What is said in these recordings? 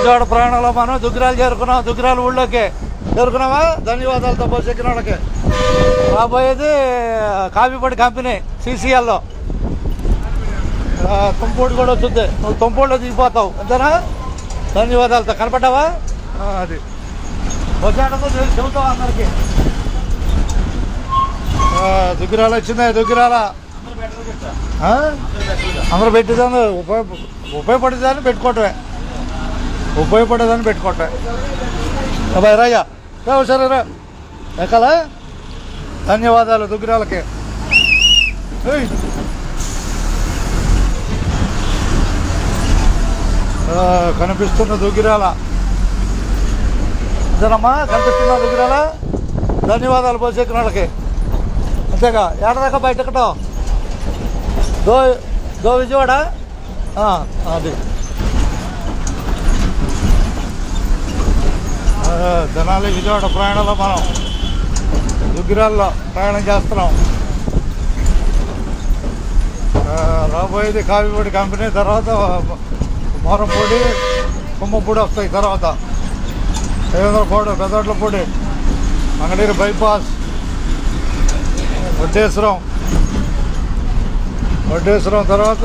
విజయవాడ ప్రయాణంలో మనం దుగ్గిరాలు చేరుకున్నాం. దుగ్గిరాలు ఊళ్ళోకి చేరుకున్నామా? ధన్యవాదాలతో బస్సు ఎక్కిన వాళ్ళకి. రాబోయేది కాఫీపొడి కంపెనీ CCLలో. తుంపూడి కూడా వస్తుంది. నువ్వు తుంపూడిలో దిగిపోతావు అంతేనా? ధన్యవాదాలతో కనపడ్డావా? అది వచ్చాడతో చెబుతావు అందరికి. దుగ్గిరాల వచ్చింది. దుగ్గిరాల అందరూ పెట్టేదాన్ని ఉపయోగపడేదాన్ని పెట్టుకోవటమే. ఉపయోగపడేదాన్ని పెట్టుకోవటమే. అబ్బాయి రాయ్యా సరే రా ఎక్కాలా? ధన్యవాదాలు దుగ్గిరాలకి. కనిపిస్తున్న దుగ్గిరాల ఇదేనమ్మా, కనిపిస్తున్న దుగ్గిరాల. ధన్యవాదాలు బస్సు ఎక్కిన వాళ్ళకి. అంతేగా ఏడదాకా బయట ఎక్కటం దో విజయవాడ. అది తెనాలి విజయవాడ ప్రయాణంలో మనం దుగ్గిరాల్లో ప్రయాణం చేస్తున్నాం. రాబోయేది కాఫీపొడి కంపెనీ, తర్వాత మోరంపూడి, కుమ్మపూడి వస్తాయి. తర్వాత దేవేంద్రపూడి, పెద్దోట్లపూడి, మంగళగిరి బైపాస్, వడ్డేశ్వరం, తర్వాత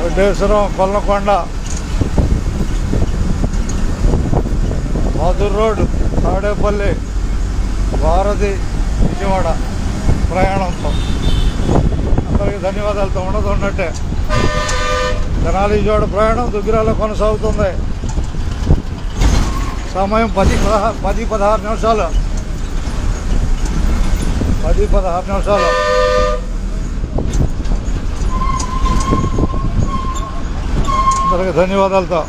వడ్డేశ్వరం, కొల్లకొండ, మధుర్ రోడ్, తాడేపల్లి, వారధి, విజయవాడ ప్రయాణంతో అందరికీ ధన్యవాదాలతో ఉన్నట్టే. తెనాలి విజయవాడ ప్రయాణం దుగ్గిరాల్లో కొనసాగుతుంది. సమయం 10-16 నిమిషాలు. 10-16 నిమిషాలు. అందరికీ ధన్యవాదాలతో.